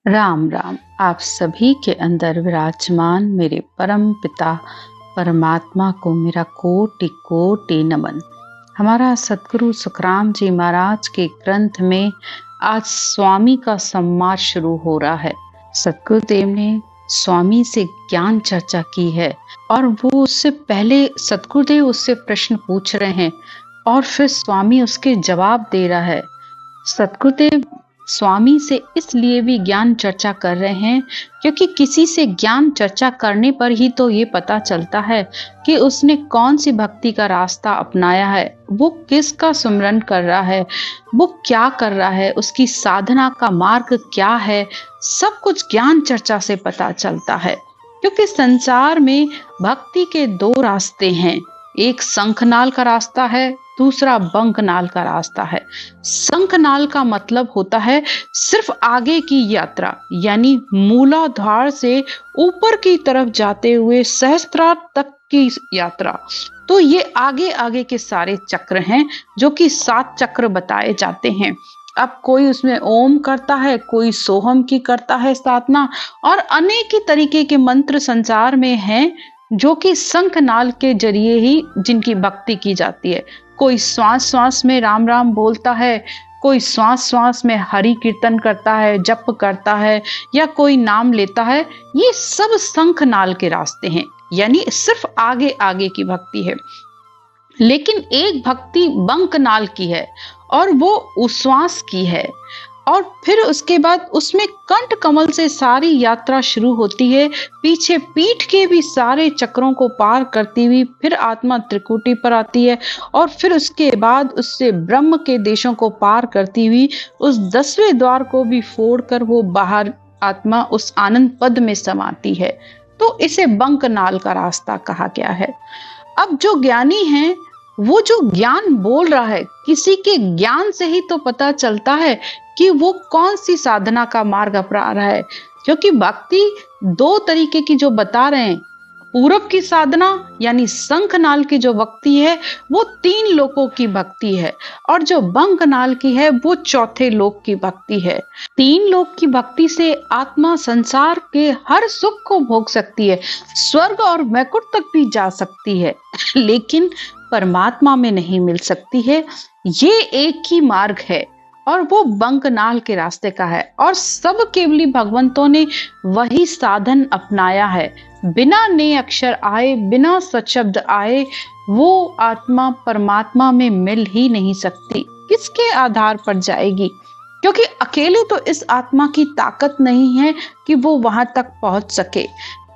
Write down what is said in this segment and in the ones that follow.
राम राम। आप सभी के अंदर विराजमान मेरे परम पिता परमात्मा को मेरा कोटि कोटि नमन। हमारा सतगुरु सुखराम जी महाराज के ग्रंथ में आज स्वामी का संवाद शुरू हो रहा है। सतगुरुदेव ने स्वामी से ज्ञान चर्चा की है और वो उससे पहले सतगुरुदेव उससे प्रश्न पूछ रहे हैं और फिर स्वामी उसके जवाब दे रहा है। सतगुरुदेव स्वामी से इसलिए भी ज्ञान चर्चा कर रहे हैं क्योंकि किसी से ज्ञान चर्चा करने पर ही तो ये पता चलता है कि उसने कौन सी भक्ति का रास्ता अपनाया है, वो किसका सुमिरन कर रहा है, वो क्या कर रहा है, उसकी साधना का मार्ग क्या है। सब कुछ ज्ञान चर्चा से पता चलता है क्योंकि संसार में भक्ति के दो रास्ते हैं। एक शंखनाल का रास्ता है, दूसरा बंकनाल का रास्ता है। शंखनाल का मतलब होता है सिर्फ आगे की यात्रा, यानी मूलाधार से ऊपर की तरफ जाते हुए सहस्त्रार तक की यात्रा। तो ये आगे आगे के सारे चक्र हैं जो कि 7 चक्र बताए जाते हैं। अब कोई उसमें ओम करता है, कोई सोहम की करता है साधना, और अनेक ही तरीके के मंत्र संसार में हैं जो कि शंखनाल के जरिए ही जिनकी भक्ति की जाती है। कोई श्वास श्वास में राम राम बोलता है, कोई श्वास श्वास में हरि कीर्तन करता है, जप करता है, या कोई नाम लेता है। ये सब शंखनाल के रास्ते हैं, यानी सिर्फ आगे आगे की भक्ति है। लेकिन एक भक्ति बंकनाल की है और वो उश्वास की है, और फिर उसके बाद उसमें कंठ कमल से सारी यात्रा शुरू होती है। पीछे पीठ के भी सारे चक्रों को पार करती हुई फिर आत्मा त्रिकुटी पर आती है, और फिर उसके बाद उससे ब्रह्म के देशों को पार करती हुई उस 10वें द्वार को भी फोड़कर वो बाहर आत्मा उस आनंद पद में समाती है। तो इसे बंकनाल का रास्ता कहा गया है। अब जो ज्ञानी हैं, वो जो ज्ञान बोल रहा है, किसी के ज्ञान से ही तो पता चलता है कि वो कौन सी साधना का मार्ग अपना रहा है। क्योंकि भक्ति 2 तरीके की जो बता रहे हैं, पूरब की साधना यानी शंखनाल की जो भक्ति है वो 3 लोकों की भक्ति है, और जो बंकनाल की है वो 4थे लोक की भक्ति है। 3 लोक की भक्ति से आत्मा संसार के हर सुख को भोग सकती है, स्वर्ग और वैकुंठ तक भी जा सकती है, लेकिन परमात्मा में नहीं मिल सकती है। ये एक ही मार्ग है और वो बंकनाल के रास्ते का है, और सब केवली भगवंतों ने वही साधन अपनाया है। बिना ने अक्षर आए, बिना सशब्द आए, वो आत्मा परमात्मा में मिल ही नहीं सकती। किसके आधार पर जाएगी? क्योंकि अकेले तो इस आत्मा की ताकत नहीं है कि वो वहां तक पहुंच सके।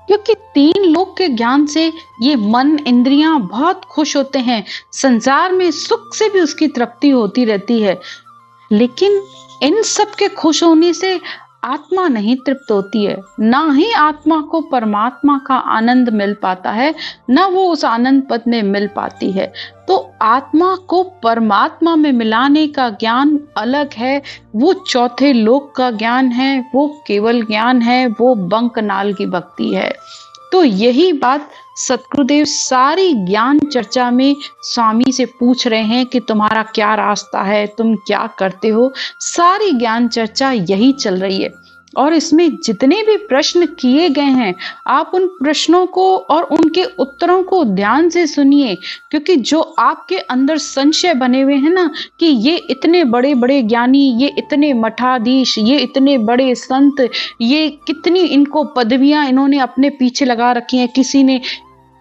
क्योंकि 3 लोक के ज्ञान से ये मन इंद्रियां बहुत खुश होते हैं, संसार में सुख से भी उसकी तृप्ति होती रहती है, लेकिन इन सब के खुश होने से आत्मा नहीं तृप्त होती है। ना ही आत्मा को परमात्मा का आनंद मिल पाता है, ना वो उस आनंद पद में मिल पाती है। तो आत्मा को परमात्मा में मिलाने का ज्ञान अलग है, वो 4थे लोक का ज्ञान है, वो केवल ज्ञान है, वो बंकनाल की भक्ति है। तो यही बात सतगुरुदेव सारी ज्ञान चर्चा में स्वामी से पूछ रहे हैं कि तुम्हारा क्या रास्ता है, तुम क्या करते हो। सारी ज्ञान चर्चा यही चल रही है, और इसमें जितने भी प्रश्न किए गए हैं, आप उन प्रश्नों को और उनके उत्तरों को ध्यान से सुनिए। क्योंकि जो आपके अंदर संशय बने हुए हैं ना, कि ये इतने बड़े बड़े ज्ञानी, ये इतने मठाधीश, ये इतने बड़े संत, ये कितनी इनको पदवियां इन्होंने अपने पीछे लगा रखी हैं,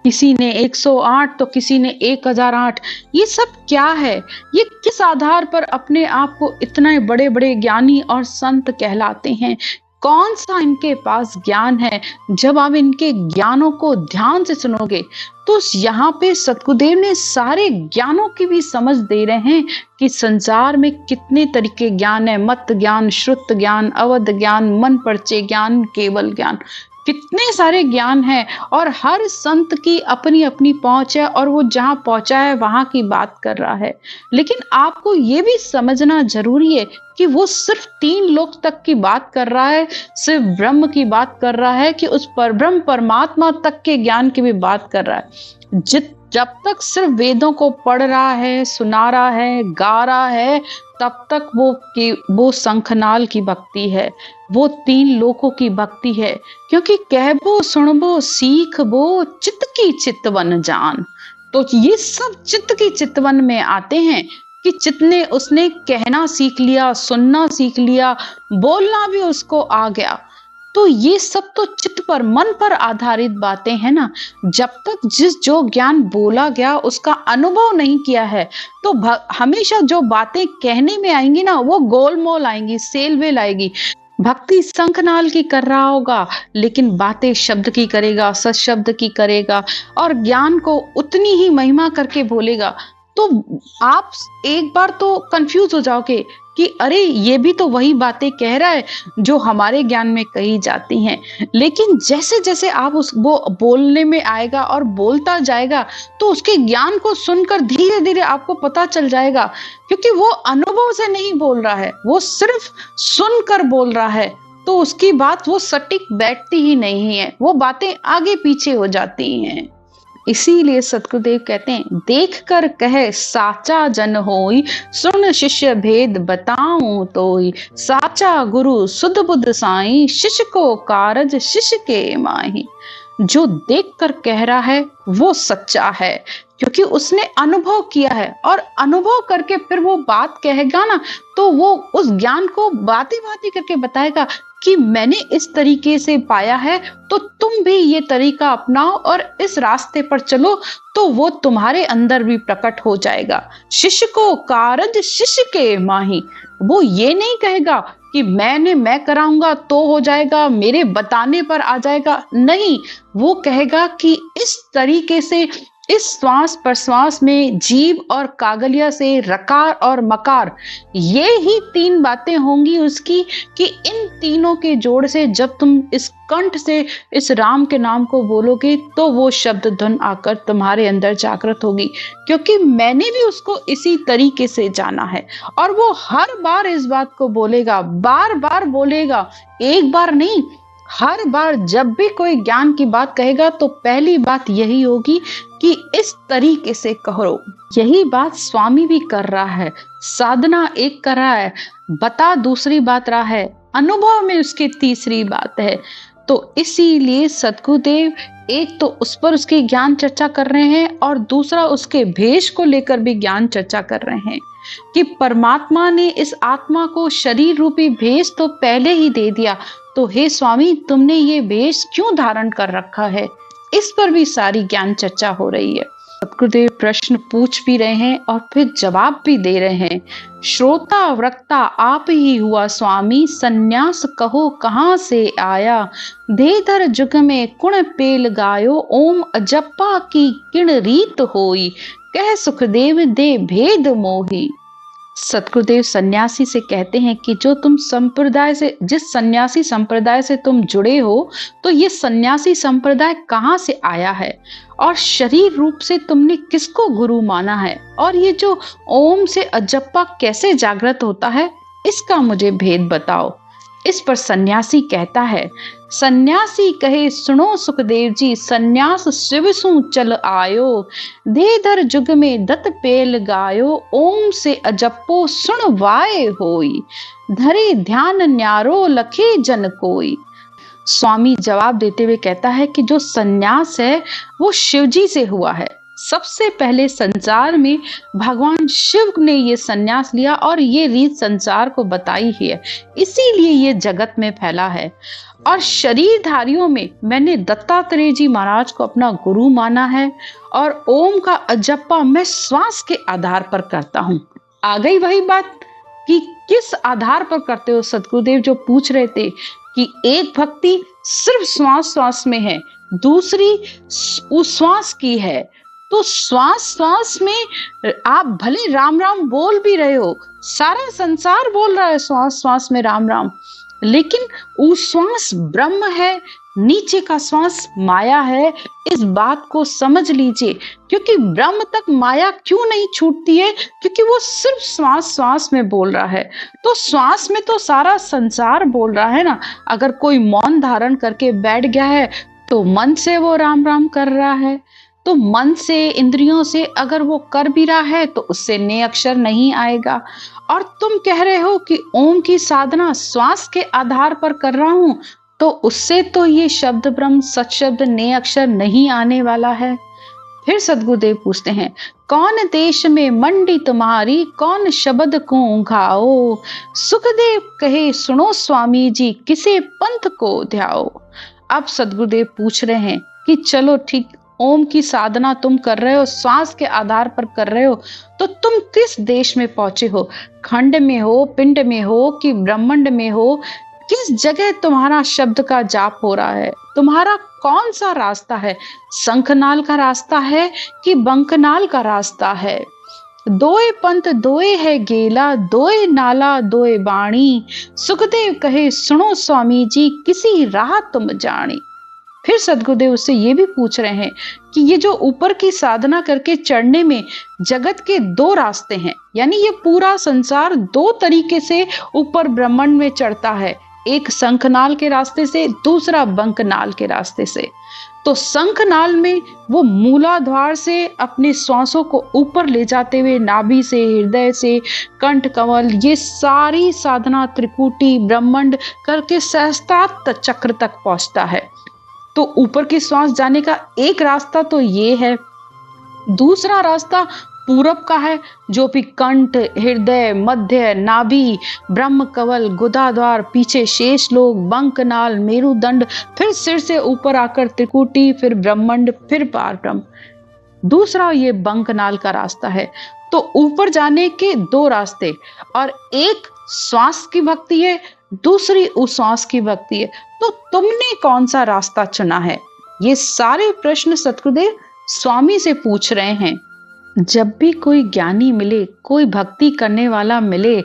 किसी ने 108 तो किसी ने 1008। ये सब क्या है? ये किस आधार पर अपने आप को इतने बड़े बड़े ज्ञानी और संत कहलाते हैं? कौन सा इनके पास ज्ञान है? जब आप इनके ज्ञानों को ध्यान से सुनोगे तो यहाँ पे सतगुरुदेव ने सारे ज्ञानों की भी समझ दे रहे हैं कि संसार में कितने तरीके ज्ञान है। मत ज्ञान, श्रुत ज्ञान, अवध ज्ञान, मन परचे ज्ञान, केवल ज्ञान, कितने सारे ज्ञान हैं, और हर संत की अपनी अपनी पहुंच है, और वो जहां पहुंचा है वहां की बात कर रहा है। लेकिन आपको ये भी समझना जरूरी है कि वो सिर्फ 3 लोक तक की बात कर रहा है, सिर्फ ब्रह्म की बात कर रहा है, कि उस परब्रह्म परमात्मा तक के ज्ञान की भी बात कर रहा है। जब तक सिर्फ वेदों को पढ़ रहा है, सुना रहा है, गा रहा है, तब तक वो शंखनाल की भक्ति है, वो 3 लोकों की भक्ति है। क्योंकि कहबो सुनबो सीखबो चित्त की चितवन जान। तो ये सब चित्त की चितवन में आते हैं कि जितने उसने कहना सीख लिया, सुनना सीख लिया, बोलना भी उसको आ गया। तो ये सब तो चित्त पर, मन पर आधारित बातें हैं ना। जब तक जो ज्ञान बोला गया उसका अनुभव नहीं किया है, तो हमेशा जो बातें कहने में आएंगी ना, वो गोलमोल आएंगी, सेलवेल आएगी। भक्ति शंखनाल की कर रहा होगा, लेकिन बातें शब्द की करेगा, सशब्द की करेगा, और ज्ञान को उतनी ही महिमा करके बोलेगा। तो आप एक बार तो कंफ्यूज हो जाओगे कि अरे ये भी तो वही बातें कह रहा है जो हमारे ज्ञान में कही जाती हैं। लेकिन जैसे जैसे आप वो बोलने में आएगा और बोलता जाएगा, तो उसके ज्ञान को सुनकर धीरे धीरे आपको पता चल जाएगा। क्योंकि वो अनुभव से नहीं बोल रहा है, वो सिर्फ सुनकर बोल रहा है। तो उसकी बात वो सटीक बैठती ही नहीं है, वो बातें आगे पीछे हो जाती हैं। इसीलिए सतगुरुदेव कहते हैं, देख कर कहे साचा जन होई, सुन शिष्य भेद बताऊं तोई। साचा गुरु सुध बुध साई, शिष्य को कारज शिष्य के माही। जो देख कर कह रहा है वो सच्चा है, क्योंकि उसने अनुभव किया है, और अनुभव करके फिर वो बात कहेगा ना, तो वो उस ज्ञान को बातें बातें करके बताएगा कि मैंने इस तरीके से पाया है, तो तुम भी ये तरीका अपनाओ और इस रास्ते पर चलो, तो वो तुम्हारे अंदर भी प्रकट हो जाएगा। शिष्य को कारज शिष्य के माही। वो ये नहीं कहेगा कि मैं कराऊंगा तो हो जाएगा, मेरे बताने पर आ जाएगा। नहीं, वो कहेगा कि इस तरीके से, इस श्वास प्रश्वास में जीव और कागलिया से रकार और मकार, ये ही 3 बातें होंगी उसकी, कि इन तीनों के जोड़ से जब तुम इस कंठ से इस राम के नाम को बोलोगे, तो वो शब्द धुन आकर तुम्हारे अंदर जागृत होगी। क्योंकि मैंने भी उसको इसी तरीके से जाना है। और वो हर बार इस बात को बोलेगा, बार बार बोलेगा, एक बार नहीं, हर बार जब भी कोई ज्ञान की बात कहेगा, तो पहली बात यही होगी कि इस तरीके से कहो। यही बात स्वामी भी कर रहा है। साधना एक कर रहा है, बता दूसरी बात रहा है, अनुभव में उसकी तीसरी बात है। तो इसीलिए सद्गुरुदेव एक तो उस पर उसकी ज्ञान चर्चा कर रहे हैं, और दूसरा उसके भेष को लेकर भी ज्ञान चर्चा कर रहे हैं कि परमात्मा ने इस आत्मा को शरीर रूपी भेष तो पहले ही दे दिया, तो हे स्वामी तुमने ये भेष क्यों धारण कर रखा है। इस पर भी सारी ज्ञान चर्चा हो रही है। सद्गुरुदेव प्रश्न पूछ भी रहे हैं और फिर जवाब भी दे रहे हैं। श्रोता वक्ता आप ही हुआ स्वामी, सन्यास कहो कहाँ से आया। देधर जुग में कुण पेल गायो, ओम अजप्पा की किण रीत होई। कह सुखदेव दे भेद मोही। सतगुरुदेव सन्यासी से कहते हैं कि जो तुम संप्रदाय से, जिस सन्यासी संप्रदाय से तुम जुड़े हो, तो ये सन्यासी संप्रदाय कहाँ से आया है, और शरीर रूप से तुमने किसको गुरु माना है, और ये जो ओम से अजप्पा कैसे जागृत होता है, इसका मुझे भेद बताओ। इस पर सन्यासी कहता है, सन्यासी कहे सुनो सुखदेव जी, सन्यास शिव सु चल आयो। देधर जुग में दत पेल गायो, ओम से अजप्पो सुन वाए होई। धरे ध्यान न्यारो लखे जन कोई। स्वामी जवाब देते हुए कहता है कि जो सन्यास है वो शिवजी से हुआ है। सबसे पहले संसार में भगवान शिव ने ये सन्यास लिया, और ये रीत संसार को बताई है, इसीलिए ये जगत में फैला है। और शरीरधारियों में मैंने दत्तात्रेय जी महाराज को अपना गुरु माना है, और ओम का अजप्पा मैं श्वास के आधार पर करता हूँ। आ गई वही बात कि किस आधार पर करते हो। सतगुरुदेव जो पूछ रहे थे कि एक भक्ति सिर्फ श्वास श्वास में है, दूसरी उस श्वास की है, तो श्वास श्वास में आप भले राम राम बोल भी रहे हो, सारा संसार बोल रहा है श्वास श्वास में राम राम, लेकिन वो श्वास ब्रह्म है, नीचे का श्वास माया है। इस बात को समझ लीजिए, क्योंकि ब्रह्म तक माया क्यों नहीं छूटती है, क्योंकि वो सिर्फ श्वास श्वास में बोल रहा है। तो श्वास में तो सारा संसार बोल रहा है ना। अगर कोई मौन धारण करके बैठ गया है, तो मन से वो राम राम कर रहा है। तो मन से, इंद्रियों से अगर वो कर भी रहा है तो उससे ने अक्षर नहीं आएगा। और तुम कह रहे हो कि ओम की साधना श्वास के आधार पर कर रहा हूं, तो उससे तो ये शब्द ब्रह्म सत शब्द ने अक्षर नहीं आने वाला है। फिर सद्गुरुदेव पूछते हैं, कौन देश में मंडी तुम्हारी, कौन शब्द को घाओ। सुखदेव कहे सुनो स्वामी जी, किसे पंथ को ध्याओ। अब सद्गुरुदेव पूछ रहे हैं कि चलो ठीक, ओम की साधना तुम कर रहे हो, श्वास के आधार पर कर रहे हो, तो तुम किस देश में पहुंचे हो? खंड में हो, पिंड में हो कि ब्रह्मांड में हो? किस जगह तुम्हारा शब्द का जाप हो रहा है? तुम्हारा कौन सा रास्ता है? शंखनाल का रास्ता है कि बंकनाल का रास्ता है? दोए पंथ दोए है गेला, दोए नाला दोए बाणी। सुखदेव कहे सुनो स्वामी जी, किसी राह तुम जानी। फिर सद्गुरुदेव उससे ये भी पूछ रहे हैं कि ये जो ऊपर की साधना करके चढ़ने में जगत के दो रास्ते हैं, यानी ये पूरा संसार दो तरीके से ऊपर ब्रह्मांड में चढ़ता है, एक शंखनाल के रास्ते से, दूसरा बंकनाल के रास्ते से। तो शंखनाल में वो मूलाधार से अपने श्वासों को ऊपर ले जाते हुए नाभि से, हृदय से, कंठ कमल, ये सारी साधना त्रिपुटी ब्रह्मांड करके सहस्त्रार्थ चक्र तक पहुंचता है। तो ऊपर की श्वास जाने का एक रास्ता तो ये है। दूसरा रास्ता पूरब का है, जो भी कंठ, हृदय, मध्य, नाभि, ब्रह्म कवल, गुदाद्वार, पीछे शेष लोक, बंकनाल, मेरुदंड, फिर सिर से ऊपर आकर त्रिकुटी, फिर ब्रह्मांड, फिर पार ब्रह्म। दूसरा ये बंकनाल का रास्ता है। तो ऊपर जाने के दो रास्ते, और एक श्वास की भक्ति है, दूसरी उस श्वास की भक्ति है। तो तुमने कौन सा रास्ता चुना है? ये सारे प्रश्न सतगुरुदेव स्वामी से पूछ रहे हैं। जब भी कोई ज्ञानी मिले, कोई भक्ति करने वाला मिले,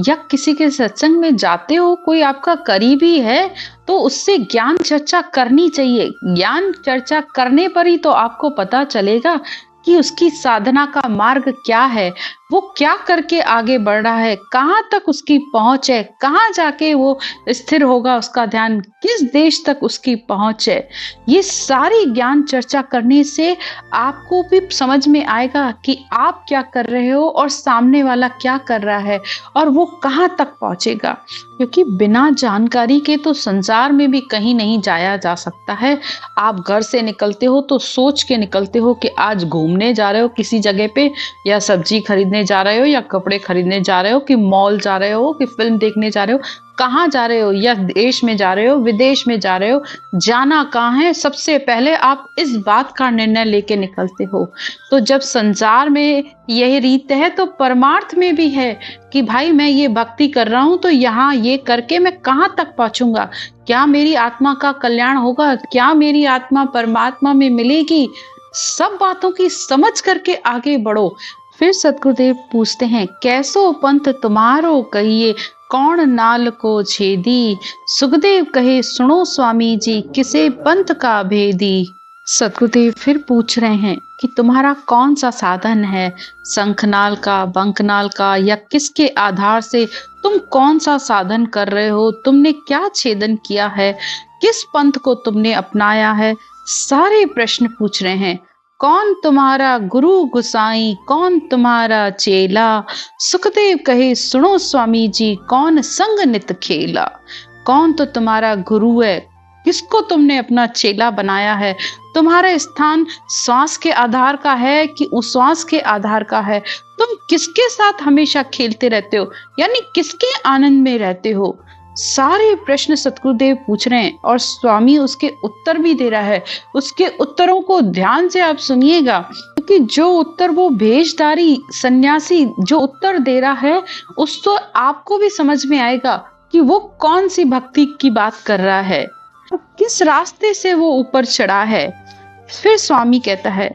या किसी के सत्संग में जाते हो, कोई आपका करीबी है, तो उससे ज्ञान चर्चा करनी चाहिए। ज्ञान चर्चा करने पर ही तो आपको पता चलेगा कि उसकी साधना का मार्ग क्या है, वो क्या करके आगे बढ़ रहा है, कहाँ तक उसकी पहुंच है, कहाँ जाके वो स्थिर होगा, उसका ध्यान किस देश तक उसकी पहुंच है। ये सारी ज्ञान चर्चा करने से आपको भी समझ में आएगा कि आप क्या कर रहे हो और सामने वाला क्या कर रहा है, और वो कहाँ तक पहुंचेगा। क्योंकि बिना जानकारी के तो संसार में भी कहीं नहीं जाया जा सकता है। आप घर से निकलते हो तो सोच के निकलते हो कि आज घूमने जा रहे हो किसी जगह पे, या सब्जी खरीदने जा रहे हो, या कपड़े खरीदने जा रहे हो, कि मॉल जा रहे हो, कि फिल्म देखने जा रहे हो, कहाँ जा रहे हो, या देश में जा रहे हो, विदेश में जा रहे हो, जाना कहाँ है, सबसे पहले आप इस बात का निर्णय लेके निकलते हो। तो जब संसार में यही रीत है, तो परमार्थ में भी है कि भाई मैं ये भक्ति कर रहा हूं, तो यहाँ ये करके मैं कहाँ तक पहुंचूंगा, क्या मेरी आत्मा का कल्याण होगा, क्या मेरी आत्मा परमात्मा में मिलेगी। सब बातों की समझ करके आगे बढ़ो। फिर सतगुरुदेव पूछते हैं, कैसो पंथ तुम्हारो कहिए, कौन नाल को छेदी। सुखदेव कहे सुनो स्वामी जी, किसे पंथ का भेदी। सतगुरुदेव फिर पूछ रहे हैं कि तुम्हारा कौन सा साधन है, शंखनाल का, बंकनाल का, या किसके आधार से तुम कौन सा साधन कर रहे हो, तुमने क्या छेदन किया है, किस पंथ को तुमने अपनाया है। सारे प्रश्न पूछ रहे हैं। कौन तुम्हारा गुरु गुसाई, कौन तुम्हारा चेला। सुखदेव कहे सुनो स्वामी जी, कौन संग नित खेला। कौन तो तुम्हारा गुरु है, किसको तुमने अपना चेला बनाया है, तुम्हारा स्थान श्वास के आधार का है कि उस श्वास के आधार का है, तुम किसके साथ हमेशा खेलते रहते हो, यानी किसके आनंद में रहते हो। सारे प्रश्न सतगुरुदेव पूछ रहे हैं और स्वामी उसके उत्तर भी दे रहा है। उसके उत्तरों को ध्यान से आप सुनिएगा, क्योंकि जो उत्तर वो भेषधारी सन्यासी जो उत्तर दे रहा है, उसको आपको भी समझ में आएगा कि वो कौन सी भक्ति की बात कर रहा है, किस रास्ते से वो ऊपर चढ़ा है। फिर स्वामी कहता है,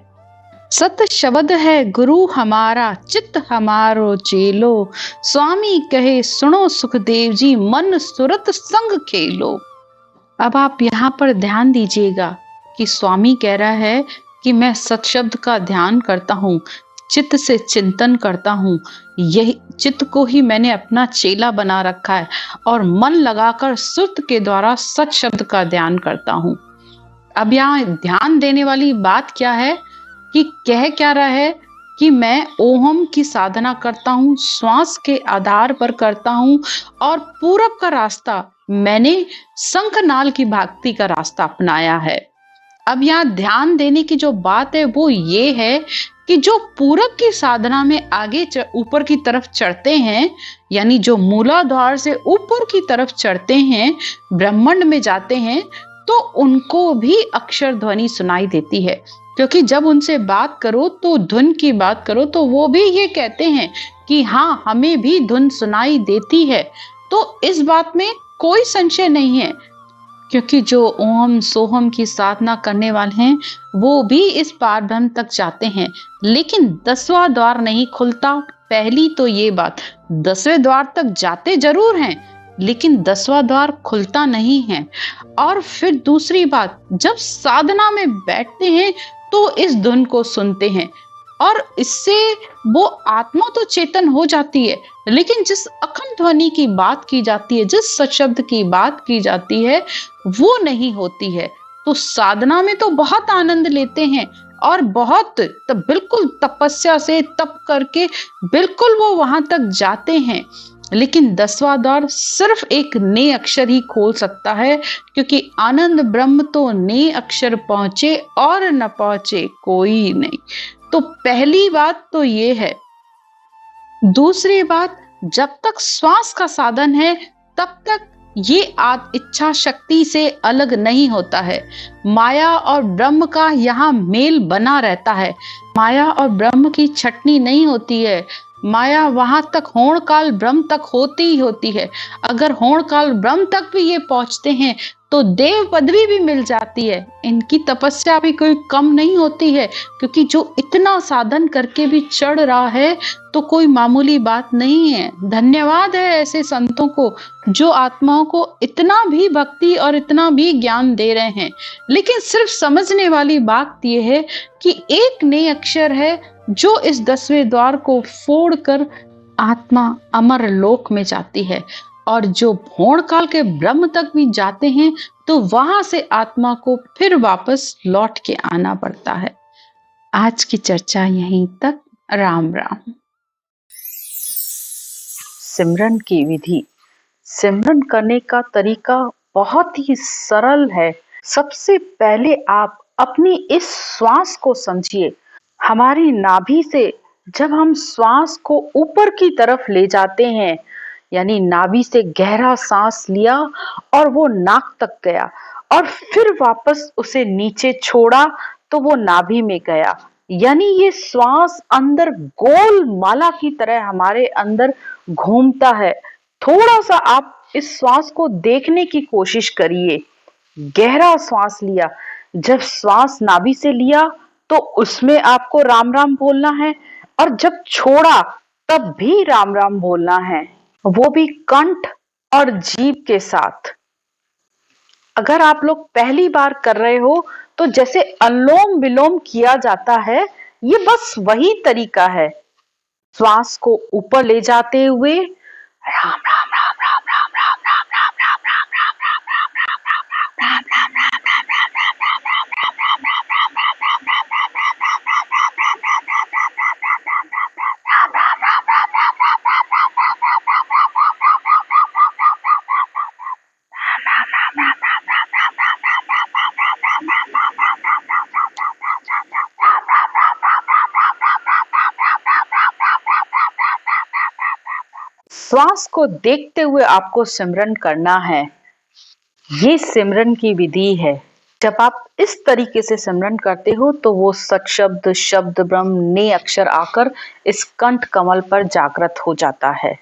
सत शब्द है गुरु हमारा, चित्त हमारो चेलो। स्वामी कहे सुनो सुखदेव जी, मन सुरत संग खेलो। अब आप यहाँ पर ध्यान दीजिएगा कि स्वामी कह रहा है कि मैं सत शब्द का ध्यान करता हूँ, चित्त से चिंतन करता हूँ, यही चित्त को ही मैंने अपना चेला बना रखा है, और मन लगाकर सुरत के द्वारा सत शब्द का ध्यान करता हूँ। अब यहाँ ध्यान देने वाली बात क्या है, कि कह क्या रहा है कि मैं ओहम की साधना करता हूँ, श्वास के आधार पर करता हूँ और पूरब का रास्ता मैंने शंखनाल की भक्ति का रास्ता अपनाया है। अब यहाँ ध्यान देने की जो बात है वो ये है कि जो पूरब की साधना में आगे ऊपर की तरफ चढ़ते हैं, यानी जो मूलाधार से ऊपर की तरफ चढ़ते हैं, ब्रह्मांड में जाते हैं, तो उनको भी अक्षर ध्वनि सुनाई देती है। क्योंकि जब उनसे बात करो तो धुन की बात करो तो वो भी ये कहते हैं कि हाँ, हमें भी धुन सुनाई देती है। तो इस बात में कोई संशय नहीं है, क्योंकि जो ओम सोहम की साधना करने वाले हैं वो भी इस पार ब्रह्म तक जाते हैं, लेकिन 10वां द्वार नहीं खुलता। पहली तो ये बात, 10वें द्वार तक जाते जरूर हैं लेकिन 10वां द्वार खुलता नहीं है। और फिर दूसरी बात, जब साधना में बैठते हैं तो इस धुन को सुनते हैं और इससे वो आत्मा तो चेतन हो जाती है, लेकिन जिस अखंड ध्वनि की बात की जाती है, जिस सशब्द की बात की जाती है, वो नहीं होती है। तो साधना में तो बहुत आनंद लेते हैं और बहुत बिल्कुल तपस्या से तप करके बिल्कुल वो वहां तक जाते हैं, लेकिन 10वां द्वार सिर्फ एक ने अक्षर ही खोल सकता है, क्योंकि आनंद ब्रह्म तो ने अक्षर पहुंचे और न पहुंचे कोई नहीं। तो पहली बात तो ये है। दूसरी बात, जब तक श्वास का साधन है तब तक ये इच्छा शक्ति से अलग नहीं होता है। माया और ब्रह्म का यहाँ मेल बना रहता है। माया और ब्रह्म की छटनी नहीं होती है। माया वहां तक होण काल ब्रह्म तक होती ही होती है। अगर होण काल ब्रह्म तक भी ये पहुंचते हैं तो देव पदवी भी मिल जाती है। इनकी तपस्या भी कोई कम नहीं होती है, क्योंकि जो इतना साधन करके भी चढ़ रहा है तो कोई मामूली बात नहीं है। धन्यवाद है ऐसे संतों को जो आत्माओं को इतना भी भक्ति और इतना भी ज्ञान दे रहे हैं। लेकिन सिर्फ समझने वाली बात यह है कि एक नए अक्षर है जो इस 10वें द्वार को फोड़कर आत्मा अमर लोक में जाती है, और जो भोण काल के ब्रह्म तक भी जाते हैं तो वहां से आत्मा को फिर वापस लौट के आना पड़ता है। आज की चर्चा यहीं तक। राम राम। सिमरन की विधि। सिमरन करने का तरीका बहुत ही सरल है। सबसे पहले आप अपनी इस श्वास को समझिए। हमारी नाभि से जब हम श्वास को ऊपर की तरफ ले जाते हैं, यानी नाभि से गहरा सांस लिया और वो नाक तक गया और फिर वापस उसे नीचे छोड़ा तो वो नाभि में गया, यानी ये श्वास अंदर गोल माला की तरह हमारे अंदर घूमता है। थोड़ा सा आप इस श्वास को देखने की कोशिश करिए। गहरा श्वास लिया, जब श्वास नाभि से लिया तो उसमें आपको राम राम बोलना है, और जब छोड़ा तब भी राम राम बोलना है, वो भी कंठ और जीभ के साथ। अगर आप लोग पहली बार कर रहे हो तो जैसे अनुलोम विलोम किया जाता है, ये बस वही तरीका है। श्वास को ऊपर ले जाते हुए राम राम राम राम राम राम राम राम राम राम राम राम राम राम राम राम श्वास को देखते हुए आपको सिमरन करना है। ये सिमरन की विधि है। जब आप इस तरीके से सिमरन करते हो तो वो सत्शब्द शब्द ब्रह्म ने अक्षर आकर इस कंठ कमल पर जागृत हो जाता है।